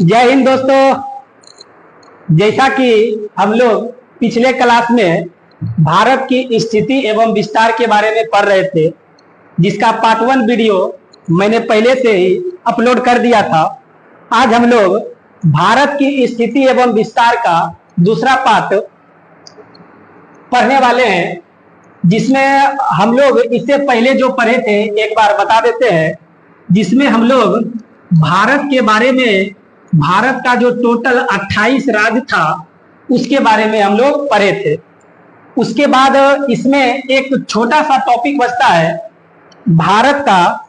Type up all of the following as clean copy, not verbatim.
जय हिंद दोस्तों। जैसा कि हम लोग पिछले क्लास में भारत की स्थिति एवं विस्तार के बारे में पढ़ रहे थे, जिसका पार्ट 1 वीडियो मैंने पहले से ही अपलोड कर दिया था। आज हम लोग भारत की स्थिति एवं विस्तार का दूसरा पार्ट पढ़ने वाले हैं, जिसमें हम लोग इससे पहले जो पढ़े थे एक बार बता देते हैं। जिसमें हम लोग भारत के बारे में, भारत का जो टोटल 28 राज्य था उसके बारे में हम लोग पढ़े थे। उसके बाद इसमें एक छोटा सा टॉपिक बचता है, भारत का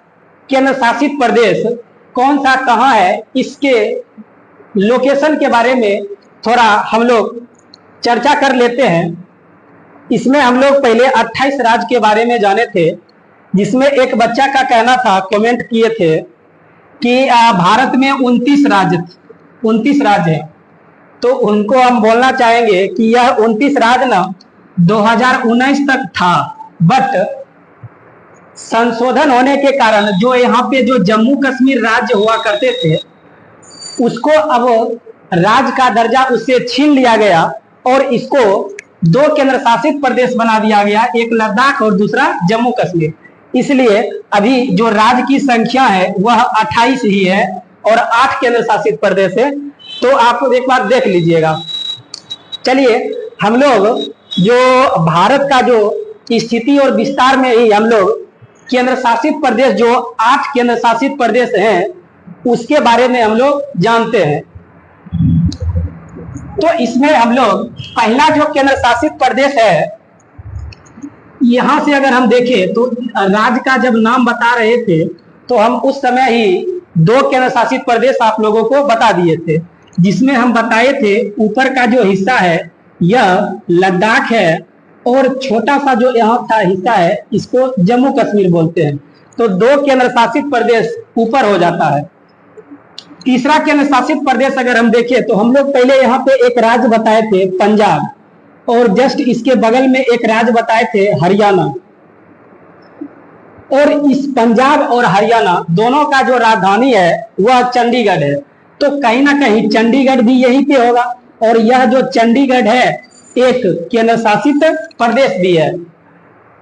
केंद्र शासित प्रदेश कौन सा कहाँ है, इसके लोकेशन के बारे में थोड़ा हम लोग चर्चा कर लेते हैं। इसमें हम लोग पहले 28 राज्य के बारे में जाने थे, जिसमें एक बच्चा का कहना था, कमेंट किए थे कि भारत में 29 राज्य हैं। तो उनको हम बोलना चाहेंगे कि यह 29 राज्य ना 2019 तक था, बट संशोधन होने के कारण जो यहाँ पे जो जम्मू कश्मीर राज्य हुआ करते थे उसको अब राज्य का दर्जा उससे छीन लिया गया और इसको 2 केंद्र शासित प्रदेश बना दिया गया, एक लद्दाख और दूसरा जम्मू कश्मीर। इसलिए अभी जो राज्य की संख्या है वह 28 ही है और 8 केंद्र शासित प्रदेश है। तो आप एक बार देख लीजिएगा। चलिए, हम लोग जो भारत का जो स्थिति और विस्तार में ही हम लोग केंद्र शासित प्रदेश, जो 8 केंद्र शासित प्रदेश हैं, उसके बारे में हम लोग जानते हैं। तो इसमें हम लोग पहला जो केंद्र शासित प्रदेश है, यहां से अगर हम देखें तो राज्य का जब नाम बता रहे थे तो हम उस समय ही 2 केंद्र शासित प्रदेश आप लोगों को बता दिए थे, जिसमें हम बताए थे ऊपर का जो हिस्सा है यह लद्दाख है और छोटा सा जो यहाँ का हिस्सा है इसको जम्मू कश्मीर बोलते हैं। तो 2 केंद्र शासित प्रदेश ऊपर हो जाता है। तीसरा केंद्र शासित प्रदेश अगर हम देखें तो हम लोग पहले यहाँ पे एक राज्य बताए थे पंजाब, और जस्ट इसके बगल में एक राज्य बताए थे हरियाणा। और इस पंजाब और हरियाणा दोनों का जो राजधानी है वह चंडीगढ़ है। तो कहीं ना कहीं चंडीगढ़ भी यहीं पे होगा, और यह जो चंडीगढ़ है एक केंद्र शासित प्रदेश भी है।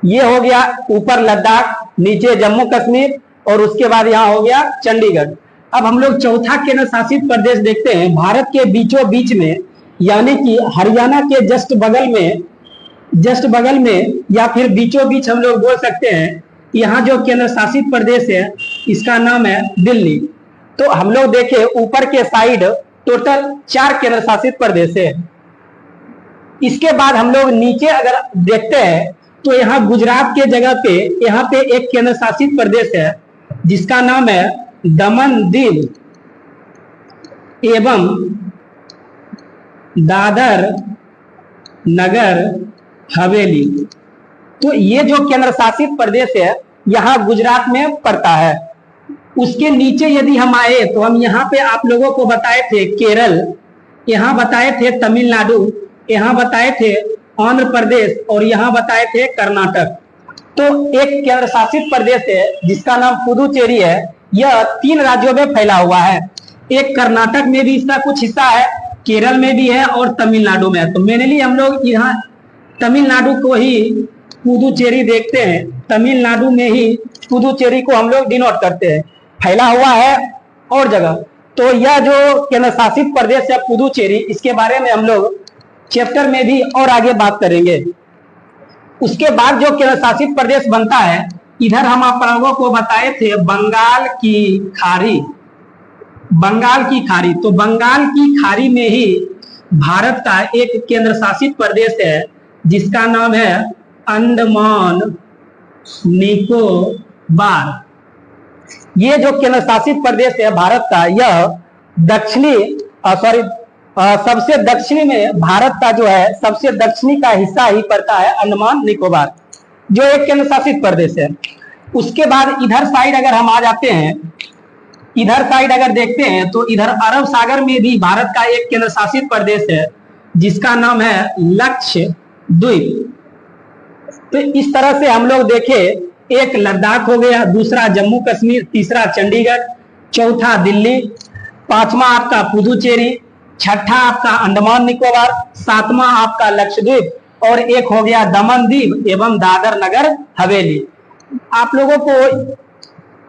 ये हो गया ऊपर लद्दाख, नीचे जम्मू कश्मीर, और उसके बाद यहाँ हो गया चंडीगढ़। अब हम लोग चौथा केंद्र शासित प्रदेश देखते हैं, भारत के बीचों बीच में, यानी कि हरियाणा के जस्ट बगल में या फिर बीचों बीच हम लोग बोल सकते हैं। यहाँ जो केंद्र शासित प्रदेश है इसका नाम है दिल्ली। तो हम लोग देखें ऊपर के साइड टोटल 4 केंद्र शासित प्रदेश है। इसके बाद हम लोग नीचे अगर देखते हैं तो यहाँ गुजरात के जगह पे यहाँ पे एक केंद्र शासित प्रदेश है जिसका नाम है दमन दीव एवं दादर नगर हवेली। तो ये जो केंद्र शासित प्रदेश है यहाँ गुजरात में पड़ता है। उसके नीचे यदि हम आए तो हम यहाँ पे आप लोगों को बताए थे केरल, यहाँ बताए थे तमिलनाडु, यहाँ बताए थे आंध्र प्रदेश, और यहाँ बताए थे कर्नाटक। तो एक केंद्र शासित प्रदेश है जिसका नाम पुदुचेरी है। यह 3 राज्यों में फैला हुआ है। एक कर्नाटक में भी इसका कुछ हिस्सा है, केरल में भी है और तमिलनाडु में है। तो मेनली हम लोग यहाँ तमिलनाडु को ही पुदुचेरी देखते हैं, तमिलनाडु में ही पुदुचेरी को हम लोग डिनोट करते हैं। फैला हुआ है और जगह। तो यह जो केंद्र शासित प्रदेश है पुदुचेरी, इसके बारे में हम लोग चैप्टर में भी और आगे बात करेंगे। उसके बाद जो केंद्र शासित प्रदेश बनता है, इधर हम आप लोगों को बताए थे बंगाल की खाड़ी। तो बंगाल की खाड़ी में ही भारत का एक केंद्र शासित प्रदेश है जिसका नाम है अंडमान निकोबार। ये जो केंद्र शासित प्रदेश है भारत का, यह सबसे दक्षिणी में, भारत का जो है सबसे दक्षिणी का हिस्सा ही पड़ता है अंडमान निकोबार, जो एक केंद्र शासित प्रदेश है। उसके बाद इधर साइड अगर हम आ जाते हैं, इधर साइड अगर देखते हैं तो इधर अरब सागर में भी भारत का एक केंद्र शासित प्रदेश है जिसका नाम है लक्षद्वीप। तो इस तरह से हम लोग देखें, एक लद्दाख हो गया, दूसरा जम्मू कश्मीर, तीसरा चंडीगढ़, चौथा दिल्ली, पांचवा आपका पुदुचेरी, छठा आपका अंडमान निकोबार, सातवां आपका लक्षद्वीप और एक हो गया दमन दीव एवं दादर नगर हवेली। आप लोगों को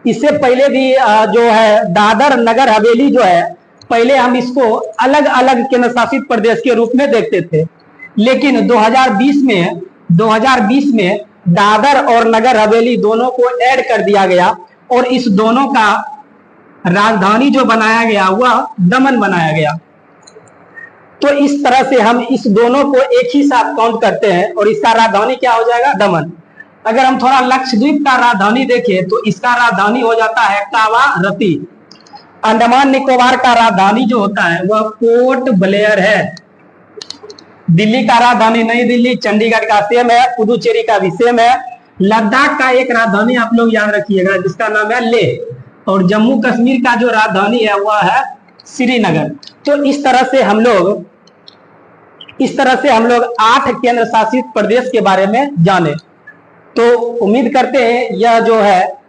इससे पहले भी जो है दादर नगर हवेली जो है, पहले हम इसको अलग अलग केंद्र शासित प्रदेश के रूप में देखते थे, लेकिन 2020 में दादर और नगर हवेली दोनों को ऐड कर दिया गया और इस दोनों का राजधानी जो बनाया गया वह दमन बनाया गया। तो इस तरह से हम इस दोनों को एक ही साथ काउंट करते हैं और इसका राजधानी क्या हो जाएगा, दमन। अगर हम थोड़ा लक्षद्वीप का राजधानी देखें तो इसका राजधानी हो जाता है कावारत्ती। अंडमान निकोबार का राजधानी जो होता है वह पोर्ट ब्लेयर है। दिल्ली का राजधानी नई दिल्ली, चंडीगढ़ का सेम है, पुदुचेरी का भी सेम है। लद्दाख का एक राजधानी आप लोग याद रखिएगा जिसका नाम है लेह, और जम्मू कश्मीर का जो राजधानी है वह है श्रीनगर। तो इस तरह से हम लोग 8 केंद्र शासित प्रदेश के बारे में जाने। तो उम्मीद करते हैं यह जो है,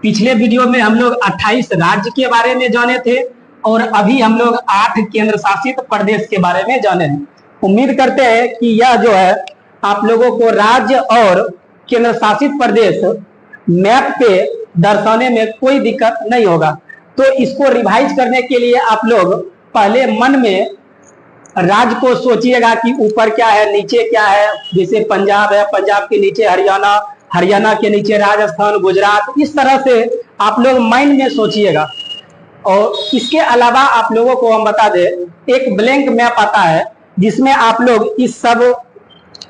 पिछले वीडियो में हम लोग 28 राज्य के बारे में जाने थे और अभी हम लोग 8 केंद्र शासित प्रदेश के बारे में जाने हैं। उम्मीद करते हैं कि यह जो है आप लोगों को राज्य और केंद्र शासित प्रदेश मैप पे दर्शाने में कोई दिक्कत नहीं होगा। तो इसको रिवाइज करने के लिए आप लोग पहले मन में राज्य को सोचिएगा कि ऊपर क्या है, नीचे क्या है। जैसे पंजाब है, पंजाब के नीचे हरियाणा, हरियाणा के नीचे राजस्थान, गुजरात, इस तरह से आप लोग माइंड में सोचिएगा। और इसके अलावा आप लोगों को हम बता दें, एक ब्लैंक मैप आता है जिसमें आप लोग इस सब,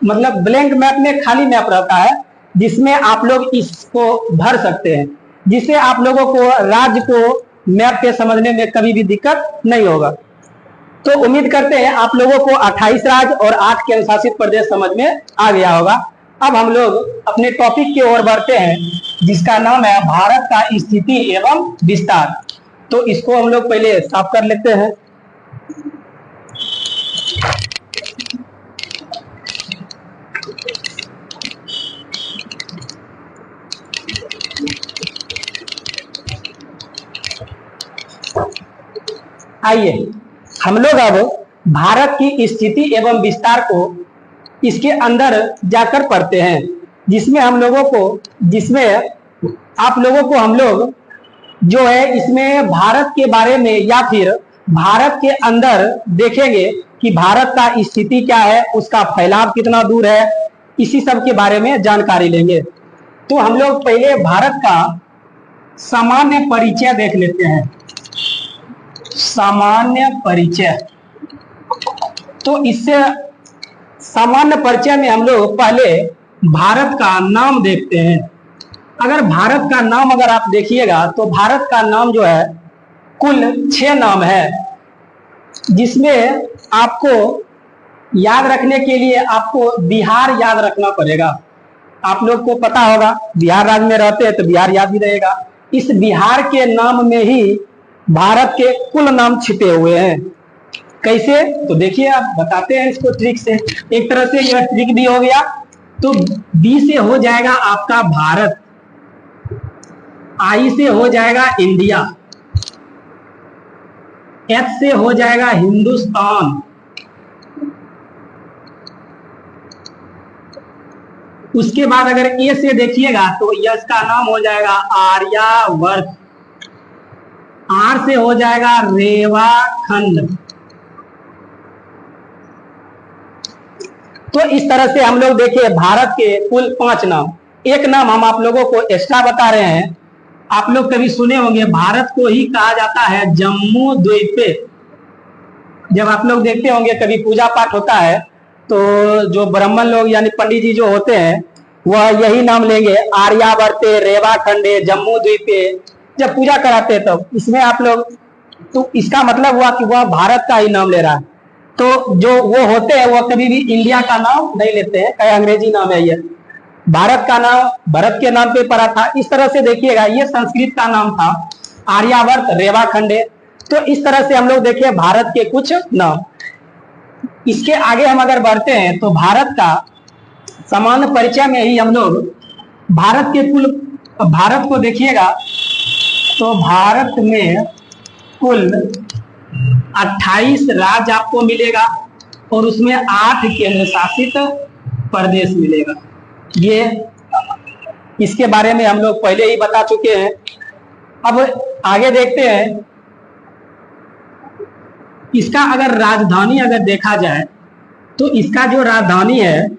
मतलब ब्लैंक मैप में खाली मैप रहता है जिसमें आप लोग इसको भर सकते हैं, जिससे आप लोगों को राज्य को मैप पे समझने में कभी भी दिक्कत नहीं होगा। तो उम्मीद करते हैं आप लोगों को 28 राज्य और 8 केंद्र शासित प्रदेश समझ में आ गया होगा। अब हम लोग अपने टॉपिक की ओर बढ़ते हैं जिसका नाम है भारत का स्थिति एवं विस्तार। तो इसको हम लोग पहले साफ कर लेते हैं। आइए हम लोग अब भारत की स्थिति एवं विस्तार को इसके अंदर जाकर पढ़ते हैं, जिसमें आप लोगों को हम लोग जो है इसमें भारत के बारे में या फिर भारत के अंदर देखेंगे कि भारत का स्थिति क्या है, उसका फैलाव कितना दूर है, इसी सब के बारे में जानकारी लेंगे। तो हम लोग पहले भारत का सामान्य परिचय देख लेते हैं। सामान्य परिचय, तो इससे सामान्य परिचय में हम लोग पहले भारत का नाम देखते हैं। अगर भारत का नाम अगर आप देखिएगा तो भारत का नाम जो है कुल 6 नाम है, जिसमें आपको याद रखने के लिए आपको बिहार याद रखना पड़ेगा। आप लोग को पता होगा बिहार राज्य में रहते हैं तो बिहार याद ही रहेगा। इस बिहार के नाम में ही भारत के कुल नाम छिपे हुए हैं। कैसे, तो देखिए आप बताते हैं इसको ट्रिक से। एक तरह से यह ट्रिक भी हो गया। तो बी से हो जाएगा आपका भारत, आई से हो जाएगा इंडिया, एच से हो जाएगा हिंदुस्तान, उसके बाद अगर ए से देखिएगा तो यश का नाम हो जाएगा आर्यावर्त, आर से हो जाएगा रेवाखंड। तो इस तरह से हम लोग देखिए भारत के कुल 5 नाम। एक नाम हम आप लोगों को एक्स्ट्रा बता रहे हैं। आप लोग कभी सुने होंगे भारत को ही कहा जाता है जम्मू द्वीप। जब आप लोग देखते होंगे कभी पूजा पाठ होता है तो जो ब्राह्मण लोग यानी पंडित जी जो होते हैं वह यही नाम लेंगे, आर्यावर्ते, रेवाखंडे, जम्मू द्वीपे, जब पूजा कराते हैं तब इसमें आप लोग, तो इसका मतलब हुआ कि वह भारत का ही नाम ले रहा है। तो जो वो होते हैं वो कभी भी इंडिया का नाम नहीं लेते हैं, कहीं अंग्रेजी नाम है। ये भारत का नाम भरत के नाम पे पड़ा था। इस तरह से देखिएगा ये संस्कृत का नाम था, आर्यावर्त, रेवाखंडे। तो इस तरह से हम लोग देखिए भारत के कुछ नाम। इसके आगे हम अगर बढ़ते हैं तो भारत का सामान्य परिचय में ही हम लोग भारत के कुल, भारत को देखिएगा तो भारत में कुल 28 राज्य आपको मिलेगा और उसमें 8 केंद्र शासित प्रदेश मिलेगा। ये इसके बारे में हम लोग पहले ही बता चुके हैं। अब आगे देखते हैं, इसका अगर राजधानी अगर देखा जाए तो इसका जो राजधानी है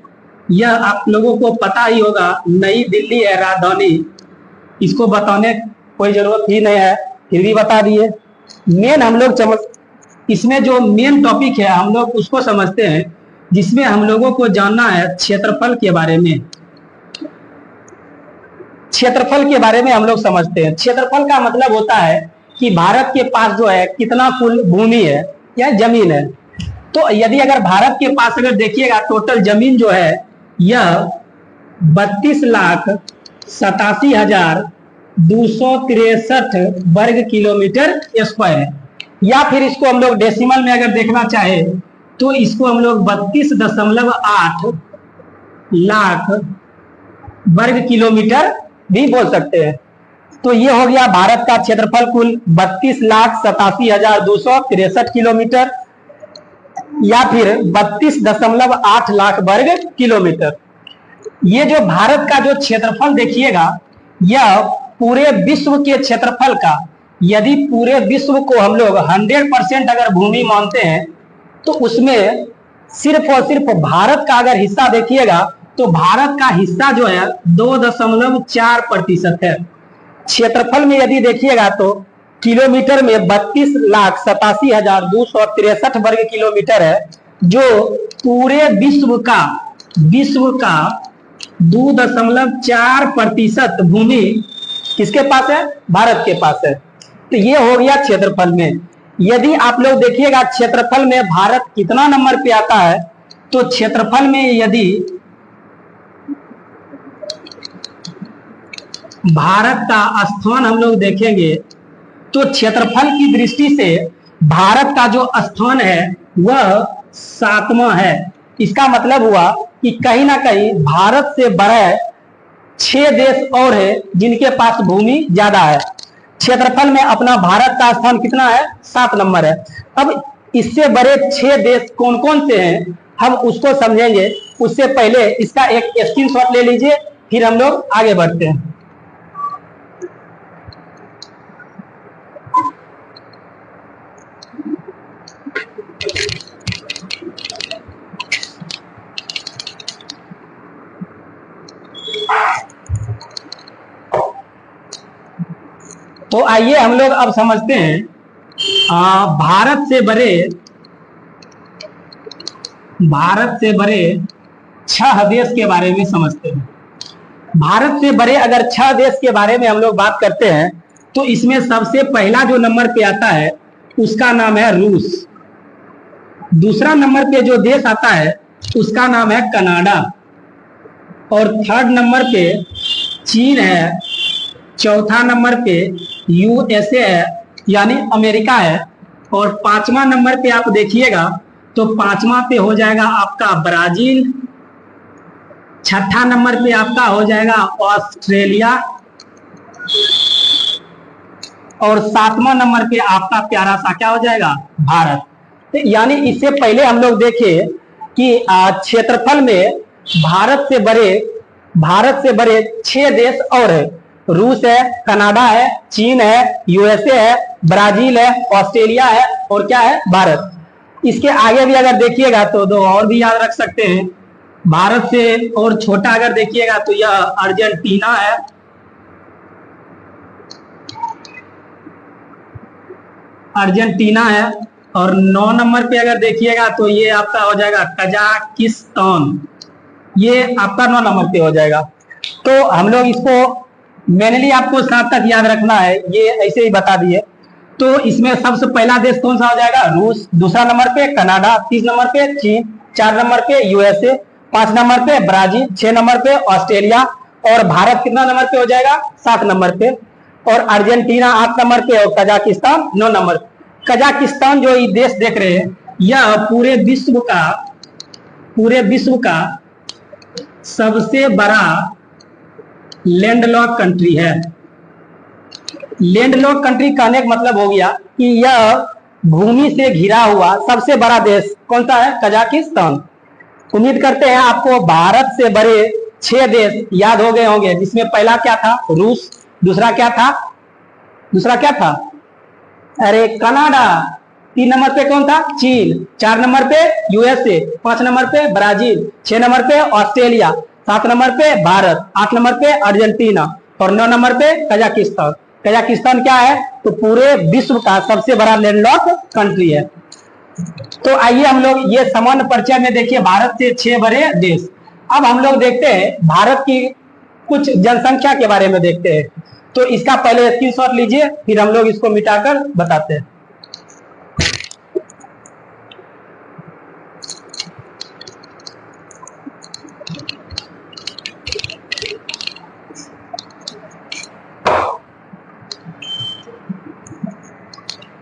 यह आप लोगों को पता ही होगा, नई दिल्ली है राजधानी। इसको बताने कोई जरूरत ही नहीं है, फिर भी बता दिए। मेन हम लोग इसमें जो मेन टॉपिक है हम लोग उसको समझते हैं, जिसमें हम लोगों को जानना है क्षेत्रफल के बारे में। क्षेत्रफल के बारे में हम लोग समझते हैं। क्षेत्रफल का मतलब होता है कि भारत के पास जो है कितना कुल भूमि है या जमीन है। तो यदि अगर भारत के पास अगर देखिएगा टोटल जमीन जो है यह 32,87,263 वर्ग किलोमीटर स्क्वायर है। या फिर इसको हम लोग डेसिमल में अगर देखना चाहे तो इसको हम लोग 32.8 लाख वर्ग किलोमीटर भी बोल सकते हैं। तो ये हो गया भारत का क्षेत्रफल कुल 32,87,263 किलोमीटर या फिर 32.8 लाख वर्ग किलोमीटर। ये जो भारत का जो क्षेत्रफल देखिएगा यह पूरे विश्व के क्षेत्रफल का, यदि पूरे विश्व को हम लोग 100% अगर भूमि मानते हैं तो उसमें सिर्फ और सिर्फ भारत का अगर हिस्सा देखिएगा तो भारत का हिस्सा जो है 2.4% है। क्षेत्रफल में यदि देखिएगा तो किलोमीटर में 32,87,263 वर्ग किलोमीटर है, जो पूरे विश्व का 2.4% भूमि किसके पास है? भारत के पास है। तो ये हो गया क्षेत्रफल में। यदि आप लोग देखिएगा क्षेत्रफल में भारत कितना नंबर पे आता है, तो क्षेत्रफल में यदि भारत का स्थान हम लोग देखेंगे तो क्षेत्रफल की दृष्टि से भारत का जो स्थान है वह 7वां है। इसका मतलब हुआ कि कहीं ना कहीं भारत से बड़े 6 देश और है जिनके पास भूमि ज्यादा है। क्षेत्रफल में अपना भारत का स्थान कितना है? 7 नंबर है। अब इससे बड़े 6 देश कौन कौन से हैं हम उसको समझेंगे। उससे पहले इसका एक स्क्रीनशॉट ले लीजिए, फिर हम लोग आगे बढ़ते हैं। तो आइए हम लोग अब समझते हैं भारत से बड़े 6 देश के बारे में समझते हैं। भारत से बड़े अगर 6 देश के बारे में हम लोग बात करते हैं तो इसमें सबसे पहला जो नंबर पे आता है उसका नाम है रूस। दूसरा नंबर पे जो देश आता है उसका नाम है कनाडा और 3rd नंबर पे चीन है। 4था नंबर पे यूएसए है यानी अमेरिका है और 5वां नंबर पे आप देखिएगा तो 5वां पे हो जाएगा आपका ब्राजील। 6ठा नंबर पे आपका हो जाएगा ऑस्ट्रेलिया और 7वां नंबर पे आपका प्यारा सा क्या हो जाएगा? भारत। यानी इससे पहले हम लोग देखें कि क्षेत्रफल में भारत से बड़े 6 देश और है। रूस है, कनाडा है, चीन है, यूएसए है, ब्राजील है, ऑस्ट्रेलिया है और क्या है? भारत। इसके आगे भी अगर देखिएगा तो 2 और भी याद रख सकते हैं। भारत से और छोटा अगर देखिएगा तो यह अर्जेंटीना है, और 9 नंबर पे अगर देखिएगा तो ये आपका हो जाएगा कजाकिस्तान। ये आपका 9 नंबर पे हो जाएगा। तो हम लोग इसको मेनली आपको 7 तक याद रखना है, ये ऐसे ही बता दिए। तो इसमें सबसे पहला देश कौन सा हो जाएगा? रूस। दूसरा नंबर पे कनाडा, 3 नंबर पे चीन, 4 नंबर पे यूएसए, 5 नंबर पे ब्राजील, 6 नंबर पे ऑस्ट्रेलिया और भारत कितना नंबर पे हो जाएगा? 7 नंबर पे और अर्जेंटीना 8 नंबर पे और कजाकिस्तान 9 नंबर। कजाकिस्तान जो ये देश देख रहे हैं यह पूरे विश्व का सबसे बड़ा लैंडलॉक कंट्री है। लैंडलॉक कंट्री कहने का मतलब हो गया कि यह भूमि से घिरा हुआ सबसे बड़ा देश कौन सा है? कजाकिस्तान। उम्मीद करते हैं आपको भारत से बड़े 6 देश याद हो गए होंगे, जिसमें पहला क्या था? रूस। दूसरा क्या था? अरे कनाडा। 3 नंबर पे कौन था? चीन। 4 नंबर पे यूएसए। 5 नंबर पे ब्राजील। 6 नंबर पे ऑस्ट्रेलिया। 7 नंबर पे भारत। 8 नंबर पे अर्जेंटीना और 9 नंबर पे कजाकिस्तान। कजाकिस्तान क्या है? तो पूरे विश्व का सबसे बड़ा लैंडलॉक कंट्री है। तो आइए हम लोग ये सामान्य परिचय में देखिए भारत से 6 बड़े देश। अब हम लोग देखते हैं भारत की कुछ जनसंख्या के बारे में देखते हैं। तो इसका पहले स्क्रीनशॉट लीजिए, फिर हम लोग इसको मिटाकर बताते हैं।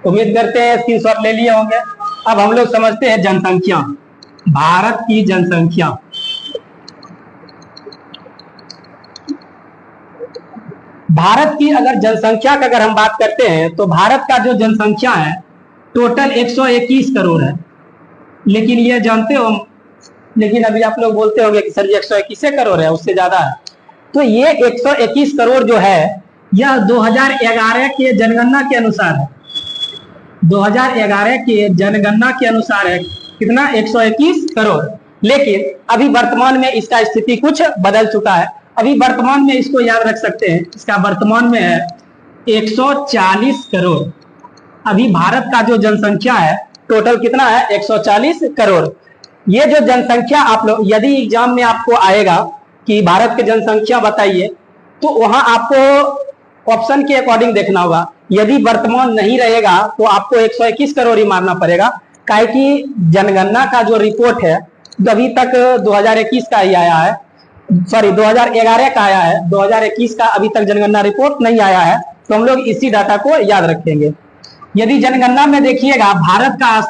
उम्मीद करते हैं स्क्रीनशॉट ले लिए होंगे। अब हम लोग समझते हैं जनसंख्या, भारत की जनसंख्या। भारत की अगर जनसंख्या का अगर हम बात करते हैं तो भारत का जो जनसंख्या है टोटल 121 करोड़ है। लेकिन ये जानते हो, लेकिन अभी आप लोग बोलते होंगे कि सर ये 121 करोड़ है, उससे ज्यादा है। तो ये 121 करोड़ जो है यह 2011 के जनगणना के अनुसार है। 2011 के जनगणना के अनुसार है कितना? 121 करोड़। लेकिन अभी वर्तमान में इसका स्थिति कुछ बदल चुका है। अभी वर्तमान में इसको याद रख सकते हैं, इसका वर्तमान में है 140 करोड़। अभी भारत का जो जनसंख्या है टोटल कितना है? 140 करोड़। ये जो जनसंख्या आप लोग, यदि एग्जाम में आपको आएगा कि भारत की जनसंख्या बताइए, तो वहां आपको ऑप्शन के अकॉर्डिंग देखना होगा। यदि वर्तमान नहीं रहेगा तो आपको 121 करोड़ ही मारना पड़ेगा, काहे कि जनगणना का जो रिपोर्ट है अभी तक 2021 का ही आया है, सॉरी 2011 का आया है। 2021 का अभी तक जनगणना रिपोर्ट नहीं आया है, तो हम लोग इसी डाटा को याद रखेंगे। यदि जनगणना में देखिएगा भारत का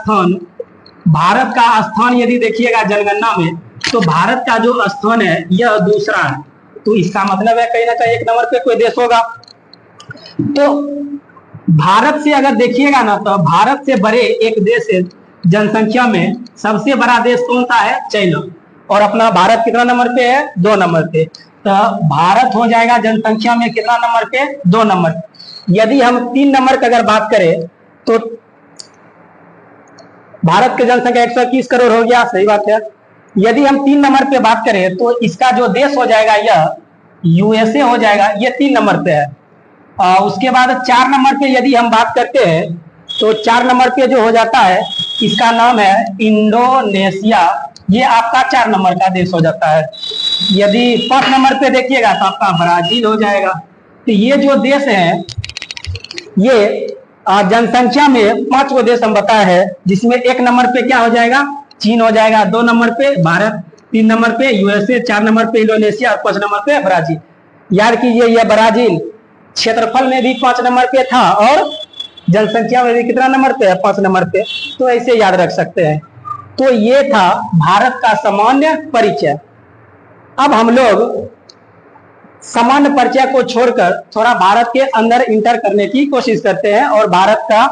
स्थान यदि देखिएगा जनगणना में, तो भारत का जो स्थान है यह दूसरा है। तो इसका मतलब है कहीं ना कहीं 1 नंबर पे कोई देश होगा। तो भारत से अगर देखिएगा ना, तो भारत से बड़े एक देश है जनसंख्या में, सबसे बड़ा देश कौन सा है? चाइना। और अपना भारत कितना नंबर पे है? 2 नंबर पे। तो भारत हो जाएगा जनसंख्या में कितना नंबर पे? 2 नंबर। यदि हम 3 नंबर की अगर बात करें तो भारत की जनसंख्या 121 करोड़ हो गया, सही बात है। यदि हम 3 नंबर पे बात करें तो इसका जो देश हो जाएगा यह यूएसए हो जाएगा, ये 3 नंबर पे है। उसके बाद 4 नंबर पे यदि हम बात करते हैं तो 4 नंबर पे जो हो जाता है इसका नाम है इंडोनेशिया, ये आपका 4 नंबर का देश हो जाता है। यदि 5 नंबर पे देखिएगा तो आपका ब्राजील हो जाएगा। तो ये जो देश है ये जनसंख्या में 5 गो देश हम बताए हैं, जिसमें 1 नंबर पे क्या हो जाएगा? चीन हो जाएगा, 2 नंबर पे भारत, 3 नंबर पे यूएसए, 4 नंबर पे इंडोनेशिया और 5 नंबर पे ब्राजील। याद कीजिए ये ब्राजील क्षेत्रफल में भी 5 नंबर पे था और जनसंख्या में भी कितना नंबर पे है? 5 नंबर पे। तो ऐसे याद रख सकते हैं। तो ये था भारत का सामान्य परिचय। अब हम लोग सामान्य परिचय को छोड़कर थोड़ा भारत के अंदर इंटर करने की कोशिश करते हैं और भारत का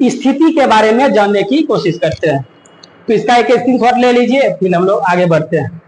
स्थिति के बारे में जानने की कोशिश करते हैं। तो इसका एक स्क्रीनशॉट ले लीजिए, फिर हम लोग आगे बढ़ते हैं।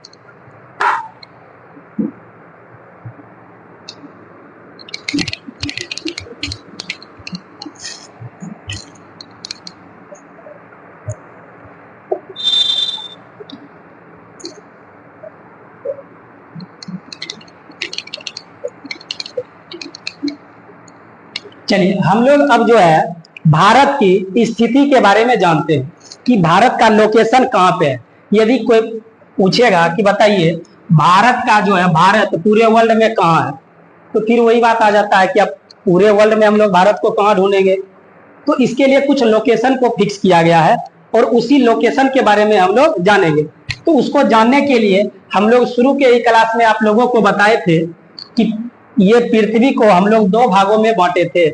चलिए हम लोग अब जो है भारत की स्थिति के बारे में जानते हैं कि भारत का लोकेशन कहाँ पे है। यदि कोई पूछेगा कि बताइए भारत का जो है, भारत पूरे वर्ल्ड में कहाँ है, तो फिर वही बात आ जाता है कि अब पूरे वर्ल्ड में हम लोग भारत को कहाँ ढूंढेंगे। तो इसके लिए कुछ लोकेशन को फिक्स किया गया है और उसी लोकेशन के बारे में हम लोग जानेंगे। तो उसको जानने के लिए हम लोग शुरू के ही क्लास में आप लोगों को बताए थे कि ये पृथ्वी को हम लोग 2 भागों में बांटे थे,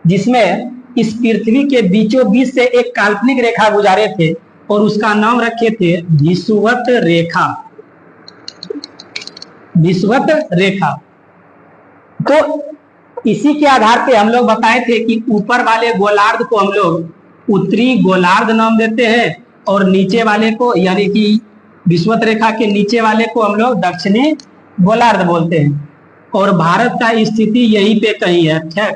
जिसमें इस पृथ्वी के बीचों बीच से एक काल्पनिक रेखा गुजारे थे और उसका नाम रखे थे विषुवत रेखा। विषुवत रेखा। तो इसी के आधार पे हम लोग बताए थे कि ऊपर वाले गोलार्ध को हम लोग उत्तरी गोलार्ध नाम देते हैं और नीचे वाले को यानी कि विषुवत रेखा के नीचे वाले को हम लोग दक्षिणी गोलार्ध बोलते हैं। और भारत का स्थिति यहीं पे कहीं है, ठीक।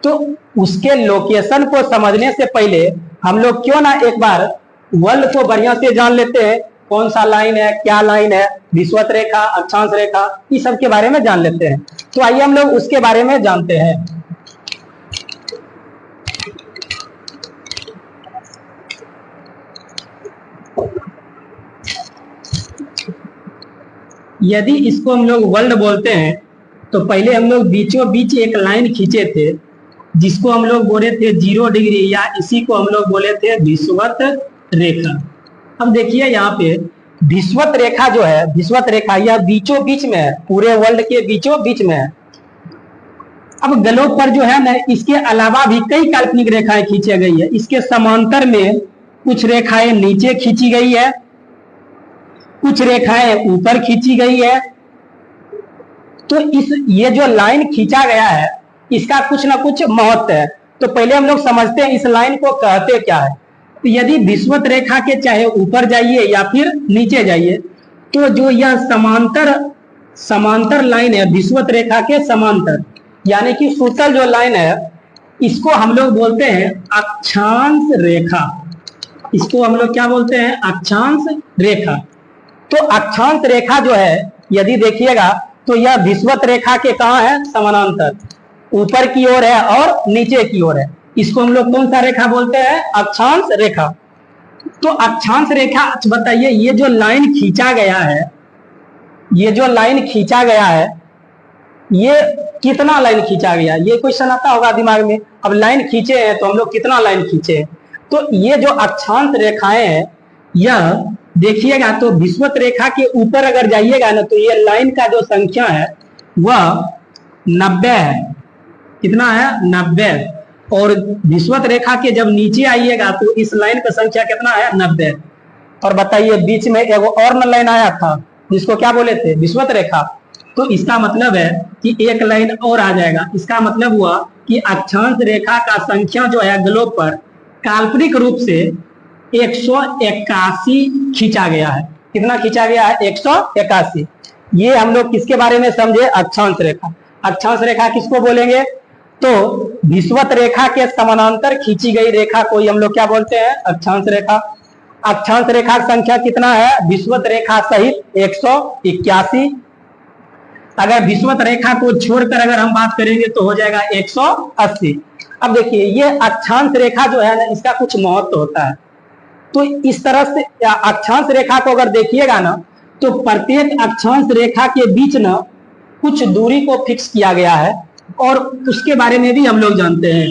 तो उसके लोकेशन को समझने से पहले हम लोग क्यों ना एक बार वर्ल्ड को बढ़िया से जान लेते हैं, कौन सा लाइन है, क्या लाइन है, विषुवत रेखा, अक्षांश रेखा, इस सब के बारे में जान लेते हैं। तो आइए हम लोग उसके बारे में जानते हैं। यदि इसको हम लोग वर्ल्ड बोलते हैं तो पहले हम लोग बीचों बीच एक लाइन खींचे थे जिसको हम लोग बोले थे 0 डिग्री, या इसी को हम लोग बोले थे विषुवत रेखा। अब देखिए यहाँ पे विषुवत रेखा जो है, विषुवत रेखा यह बीचों बीच में है, पूरे वर्ल्ड के बीचों बीच में है। अब ग्लोब पर जो है ना, इसके अलावा भी कई काल्पनिक रेखाएं खींची गई है। इसके समांतर में कुछ रेखाएं नीचे खींची गई है, कुछ रेखाएं ऊपर खींची गई है। तो ये जो लाइन खींचा गया है इसका कुछ ना कुछ महत्व है। तो पहले हम लोग समझते हैं इस लाइन को कहते क्या है। तो यदि विषुवत रेखा के चाहे ऊपर जाइए या फिर नीचे जाइए, तो जो यह समांतर लाइन है विषुवत रेखा के समांतर, यानी कि सुतल जो लाइन है, इसको हम लोग बोलते हैं अक्षांश रेखा। इसको हम लोग क्या बोलते हैं? अक्षांश रेखा। तो अक्षांश रेखा जो है यदि देखिएगा तो यह विषुवत रेखा के कहाँ है? समानांतर, ऊपर की ओर है और नीचे की ओर है। इसको हम लोग कौन सा रेखा बोलते हैं? अक्षांश रेखा। तो अक्षांश रेखा, बताइए ये जो लाइन खींचा गया है, ये जो लाइन खींचा गया है, ये कितना लाइन खींचा गया? ये क्वेश्चन आता होगा दिमाग में। अब लाइन खींचे हैं तो हम लोग कितना लाइन खींचे हैं? तो ये जो अक्षांश रेखाएं हैं, यह देखिएगा तो विषुवत रेखा के ऊपर अगर जाइएगा ना, तो ये लाइन का जो संख्या है वह 90 है। कितना है? 90। और विषुवत रेखा के जब नीचे आइएगा तो इस लाइन का संख्या कितना है? 90। और बताइए बीच में एक और लाइन आया था जिसको क्या बोले थे? विषुवत रेखा। तो इसका मतलब है कि एक लाइन और आ जाएगा। इसका मतलब हुआ कि अक्षांश रेखा का संख्या जो है ग्लोब पर काल्पनिक रूप से 181 खींचा गया है। कितना खींचा गया है? 181। ये हम लोग किसके बारे में समझे? अक्षांश रेखा। अक्षांश रेखा किसको बोलेंगे? तो विषुवत रेखा के समानांतर खींची गई रेखा को हम लोग क्या बोलते हैं? अक्षांश रेखा। अक्षांश रेखा की संख्या कितना है? विषुवत रेखा सहित 181। अगर विषुवत रेखा को छोड़कर अगर हम बात करेंगे तो हो जाएगा 180। अब देखिए ये अक्षांश रेखा जो है ना, इसका कुछ महत्व होता है। तो इस तरह से अक्षांश रेखा को अगर देखिएगा ना, तो प्रत्येक अक्षांश रेखा के बीच ना कुछ दूरी को फिक्स किया गया है और उसके बारे में भी हम लोग जानते हैं।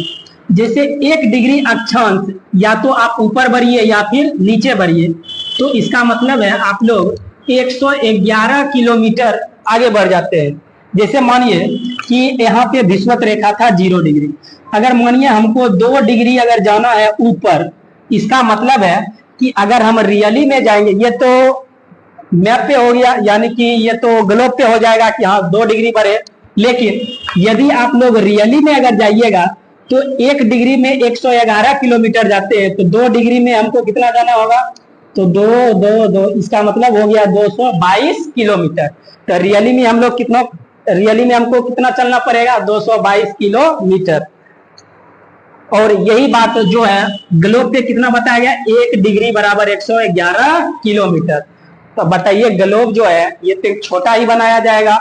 जैसे 1 डिग्री अक्षांश, या तो आप ऊपर बढ़िए या फिर नीचे बढ़िए, तो इसका मतलब है आप लोग 111 किलोमीटर आगे बढ़ जाते हैं। जैसे मानिए कि यहाँ पे विषुवत रेखा था 0 डिग्री, अगर मानिए हमको 2 डिग्री अगर जाना है ऊपर, इसका मतलब है कि अगर हम रियली में जाएंगे, ये तो मैप पे हो गया, यानी कि ये तो ग्लोब पे हो जाएगा कि हाँ 2 डिग्री बढ़े। लेकिन यदि आप लोग रियली में अगर जाइएगा तो 1 डिग्री में 111 किलोमीटर जाते हैं, तो 2 डिग्री में हमको कितना जाना होगा? तो 2 इसका मतलब हो गया 222 किलोमीटर। तो रियली में हम लोग रियली में हमको कितना चलना पड़ेगा? 222 किलोमीटर। और यही बात जो है ग्लोब पे कितना बताया गया? 1 डिग्री बराबर 111 किलोमीटर। तो बताइए ग्लोब जो है ये तो छोटा ही बनाया जाएगा,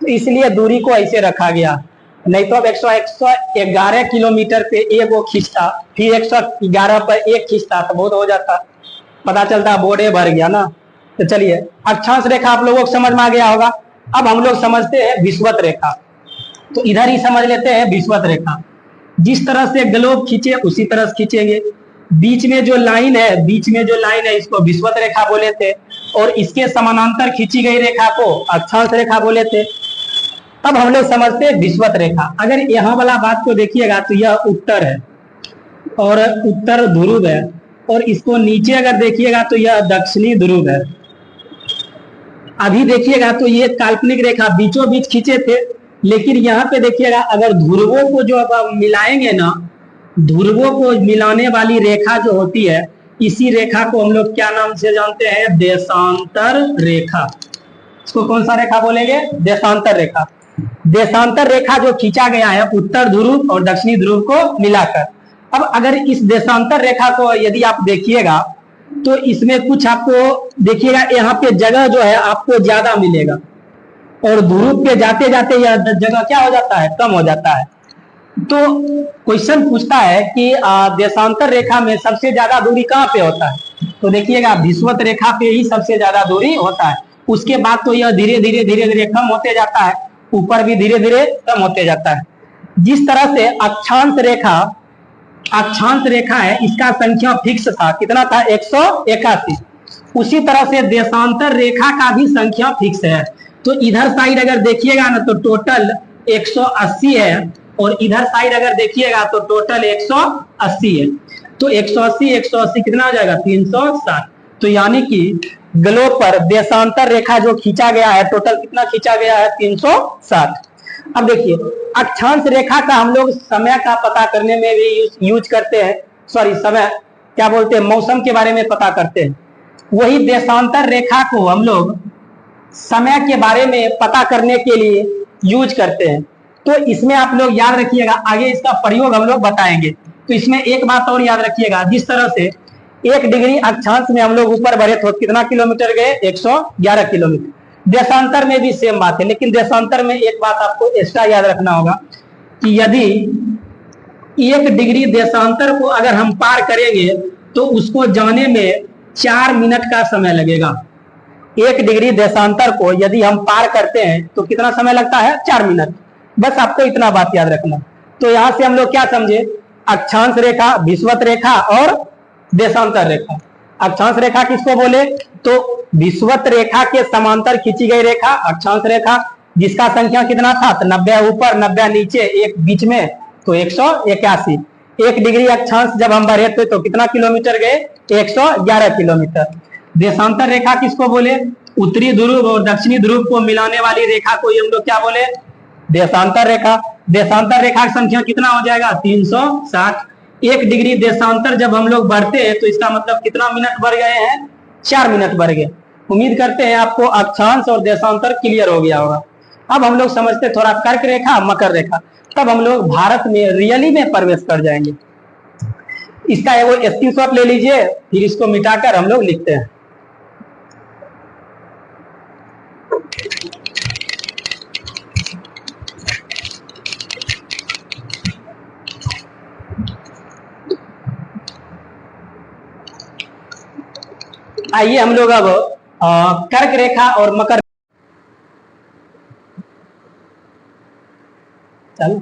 तो इसलिए दूरी को ऐसे रखा गया। नहीं तो अब 111 किलोमीटर पे एक वो खींचता, फिर 111 पर एक खींचता तो बहुत हो जाता, पता चलता बोर्डे भर गया ना। तो चलिए अक्षांश रेखा आप लोगों को समझ में आ गया होगा। अब हम लोग समझते हैं विषुवत रेखा। तो इधर ही समझ लेते हैं विषुवत रेखा। जिस तरह से ग्लोब खींचे उसी तरह से खींचेंगे। बीच में जो लाइन है इसको विषुवत रेखा बोले थे, और इसके समानांतर खींची गई रेखा को अक्षांश रेखा बोले थे। अब हम लोग समझते हैं विषुवत रेखा। अगर यहाँ वाला बात को देखिएगा तो यह उत्तर है और उत्तर ध्रुव है, और इसको नीचे अगर देखिएगा तो यह दक्षिणी ध्रुव है। अभी देखिएगा तो ये काल्पनिक रेखा बीचों बीच खींचे थे, लेकिन यहाँ पे देखिएगा, अगर ध्रुवों को जो अब मिलाएंगे ना, ध्रुवों को मिलाने वाली रेखा जो होती है, इसी रेखा को हम लोग क्या नाम से जानते हैं? देशांतर रेखा। इसको कौन सा रेखा बोलेंगे? देशांतर रेखा। देशांतर रेखा जो खींचा गया है उत्तर ध्रुव और दक्षिणी ध्रुव को मिलाकर। अब अगर इस देशांतर रेखा को यदि आप देखिएगा तो इसमें कुछ आपको देखिएगा, यहाँ पे जगह जो है आपको ज्यादा मिलेगा, और ध्रुव पे जाते जाते यह जगह क्या हो जाता है? कम हो जाता है। तो क्वेश्चन पूछता है कि देशांतर रेखा में सबसे ज्यादा दूरी कहाँ पे होता है? तो देखिएगा विषुवत रेखा पे ही सबसे ज्यादा दूरी होता है। उसके बाद तो यह धीरे धीरे कम होते जाता है, ऊपर भी धीरे धीरे कम होते जाता है। जिस तरह से अक्षांश रेखा है, इसका संख्या फिक्स था, कितना था? 181। उसी तरह से देशांतर रेखा का भी संख्या फिक्स है। तो इधर साइड अगर देखिएगा ना तो टोटल 180 है, और इधर साइड अगर देखिएगा तो टोटल 180 है। तो 180 कितना हो जाएगा? 360। तो यानी कि ग्लोब पर देशांतर रेखा जो खींचा गया है, टोटल कितना खींचा गया है? 360। अब देखिए, अक्षांश रेखा का हम लोग समय का पता करने में भी यूज करते हैं, सॉरी समय क्या बोलते हैं, मौसम के बारे में पता करते हैं। वही देशांतर रेखा को हम लोग समय के बारे में पता करने के लिए यूज करते हैं। तो इसमें आप लोग याद रखिएगा, आगे इसका प्रयोग हम लोग बताएंगे। तो इसमें एक बात और याद रखिएगा, जिस तरह से 1 डिग्री अक्षांश में हम लोग ऊपर बढ़े तो कितना किलोमीटर गए? 111 किलोमीटर। देशांतर में भी सेम बात है, लेकिन देशांतर में एक बात आपको एक्स्ट्रा याद रखना होगा कि यदि 1 डिग्री देशांतर को अगर हम पार करेंगे तो उसको जाने में 4 मिनट का समय लगेगा। 1 डिग्री देशांतर को यदि हम पार करते हैं तो कितना समय लगता है? 4 मिनट। बस आपको इतना बात याद रखना। तो यहां से हम लोग क्या समझे? अक्षांश रेखा, विषुवत रेखा और देशांतर रेखा। अक्षांश रेखा किसको बोले? तो विषुवत रेखा के समांतर खींची गई रेखा अक्षांश रेखा, जिसका संख्या कितना था? तो 90 ऊपर 90 नीचे, एक बीच में, तो 181। 1 डिग्री अक्षांश जब हम बढ़े थे तो कितना किलोमीटर गए? 111 किलोमीटर। देशांतर रेखा किसको बोले? उत्तरी ध्रुव और दक्षिणी ध्रुव को मिलाने वाली रेखा को हम लोग क्या बोले? देशांतर रेखा। देशांतर रेखा की संख्या कितना हो जाएगा? 360। 1 डिग्री देशांतर जब हम लोग बढ़ते हैं तो इसका मतलब कितना मिनट बढ़ गए हैं? 4 मिनट बढ़ गए। उम्मीद करते हैं आपको अक्षांश और देशांतर क्लियर हो गया होगा। अब हम लोग समझते थोड़ा कर्क रेखा, मकर रेखा, तब हम लोग भारत में रियली में प्रवेश कर जाएंगे। इसका वो स्क्रीनशॉट ले लीजिए, फिर इसको मिटाकर हम लोग लिखते हैं। आइए हम लोग अब कर्क रेखा और मकर, चलो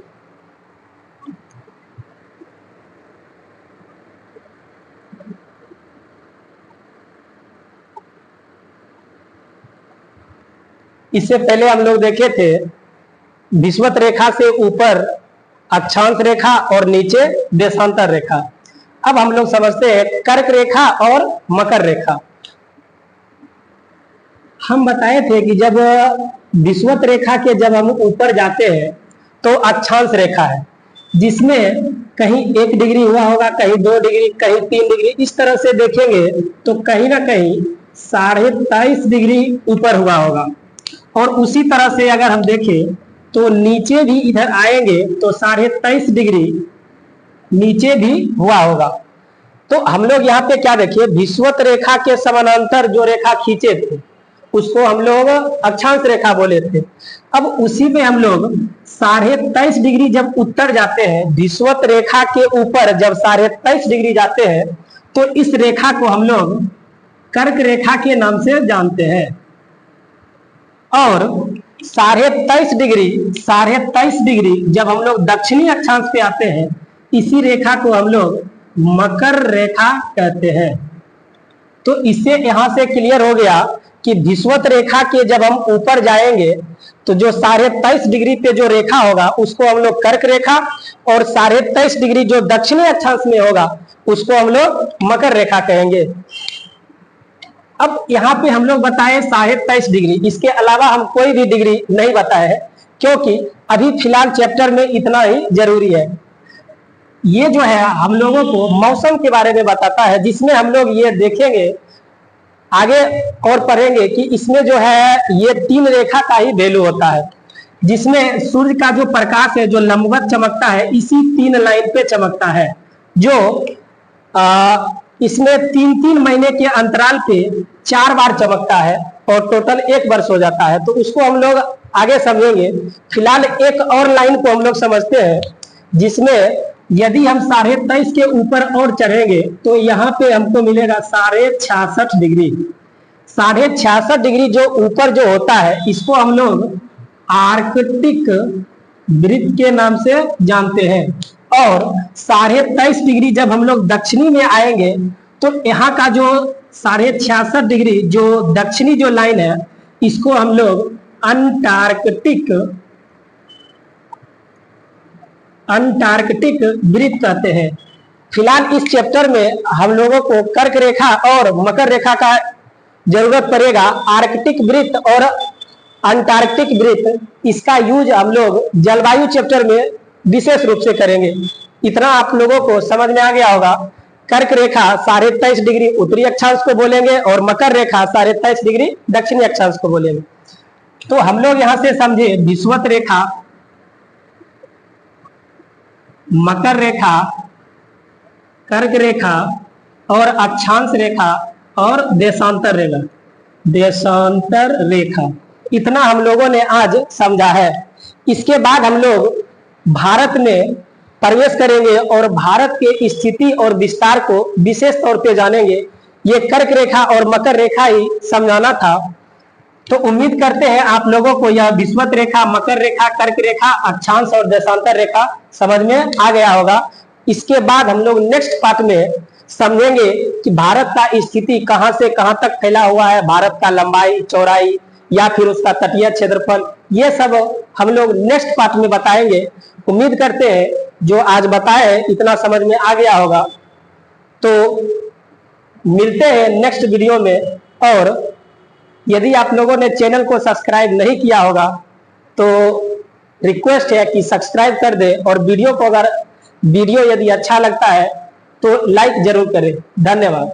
इससे पहले हम लोग देखे थे विषुवत रेखा से ऊपर अक्षांश रेखा और नीचे देशांतर रेखा। अब हम लोग समझते हैं कर्क रेखा और मकर रेखा। हम बताए थे कि जब विषुवत रेखा के जब हम ऊपर जाते हैं तो अक्षांश रेखा है, जिसमें कहीं 1 डिग्री हुआ होगा, कहीं 2 डिग्री, कहीं 3 डिग्री, इस तरह से देखेंगे तो कहीं ना कहीं 23.5 डिग्री ऊपर हुआ होगा। और उसी तरह से अगर हम देखें तो नीचे भी इधर आएंगे तो 23.5 डिग्री नीचे भी हुआ होगा। तो हम लोग यहाँ पे क्या देखे? विषुवत रेखा के समानांतर जो रेखा खींचे थे उसको हम लोग अक्षांश रेखा बोले थे। अब उसी में हम लोग 23.5 डिग्री जब उत्तर जाते हैं, विषुवत रेखा के ऊपर जब 23.5 डिग्री जाते हैं तो इस रेखा को हम लोग कर्क रेखा के नाम से जानते हैं। और 23.5 डिग्री जब हम लोग दक्षिणी अक्षांश पे आते हैं, इसी रेखा को हम लोग मकर रेखा कहते हैं। तो इससे यहां से क्लियर हो गया कि विषुवत रेखा के जब हम ऊपर जाएंगे तो जो 23.5 डिग्री पे जो रेखा होगा उसको हम लोग कर्क रेखा, और 23.5 डिग्री जो दक्षिणी अक्षांश में होगा उसको हम लोग मकर रेखा कहेंगे। अब यहाँ पे हम लोग बताए 23.5 डिग्री, इसके अलावा हम कोई भी डिग्री नहीं बताए हैं, क्योंकि अभी फिलहाल चैप्टर में इतना ही जरूरी है। ये जो है हम लोगों को मौसम के बारे में बताता है, जिसमें हम लोग ये देखेंगे आगे और पढ़ेंगे कि इसमें जो है ये 3 रेखा का ही वैल्यू होता है, जिसमें सूर्य का जो प्रकाश है जो लंबवत चमकता है इसी 3 लाइन पे चमकता है, जो इसमें 3-3 महीने के अंतराल पे 4 बार चमकता है और टोटल 1 वर्ष हो जाता है। तो उसको हम लोग आगे समझेंगे। फिलहाल एक और लाइन को हम लोग समझते हैं, जिसमें यदि हम 23.5 के ऊपर और चढ़ेंगे तो यहाँ पे हमको मिलेगा 66.5 डिग्री। 66.5 डिग्री जो ऊपर जो होता है इसको हम लोग आर्कटिक वृत्त के नाम से जानते हैं। और 23.5 डिग्री जब हम लोग दक्षिणी में आएंगे तो यहाँ का जो 66.5 डिग्री जो दक्षिणी जो लाइन है इसको हम लोग अंटार्कटिक वृत्त कहते हैं। फिलहाल इस चैप्टर में हम लोगों को कर्क रेखा और मकर रेखा का जरूरत पड़ेगा। आर्कटिक वृत्त और अंटार्कटिक वृत्त इसका यूज हम लोग जलवायु चैप्टर में विशेष रूप से करेंगे। इतना आप लोगों को समझ में आ गया होगा। कर्क रेखा 23.5 डिग्री उत्तरी अक्षांश को बोलेंगे और मकर रेखा 23.5 डिग्री दक्षिणी अक्षांश को बोलेंगे। तो हम लोग यहां से समझे विषुवत रेखा, मकर रेखा, कर्क रेखा और अक्षांश रेखा और देशांतर रेखा इतना हम लोगों ने आज समझा है। इसके बाद हम लोग भारत में प्रवेश करेंगे और भारत के स्थिति और विस्तार को विशेष तौर पे जानेंगे। ये कर्क रेखा और मकर रेखा ही समझाना था। तो उम्मीद करते हैं आप लोगों को यह विषुवत रेखा, मकर रेखा, कर्क रेखा, अक्षांश और देशांतर रेखा समझ में आ गया होगा। इसके बाद हम लोग नेक्स्ट पार्ट में समझेंगे कि भारत का स्थिति कहां से कहां तक फैला हुआ है, भारत का लंबाई, चौड़ाई या फिर उसका तटीय क्षेत्रफल, ये सब हम लोग नेक्स्ट पार्ट में बताएंगे। उम्मीद करते हैं जो आज बताए इतना समझ में आ गया होगा। तो मिलते हैं नेक्स्ट वीडियो में। और यदि आप लोगों ने चैनल को सब्सक्राइब नहीं किया होगा तो रिक्वेस्ट है कि सब्सक्राइब कर दे और वीडियो को अगर वीडियो यदि अच्छा लगता है तो लाइक जरूर करें। धन्यवाद।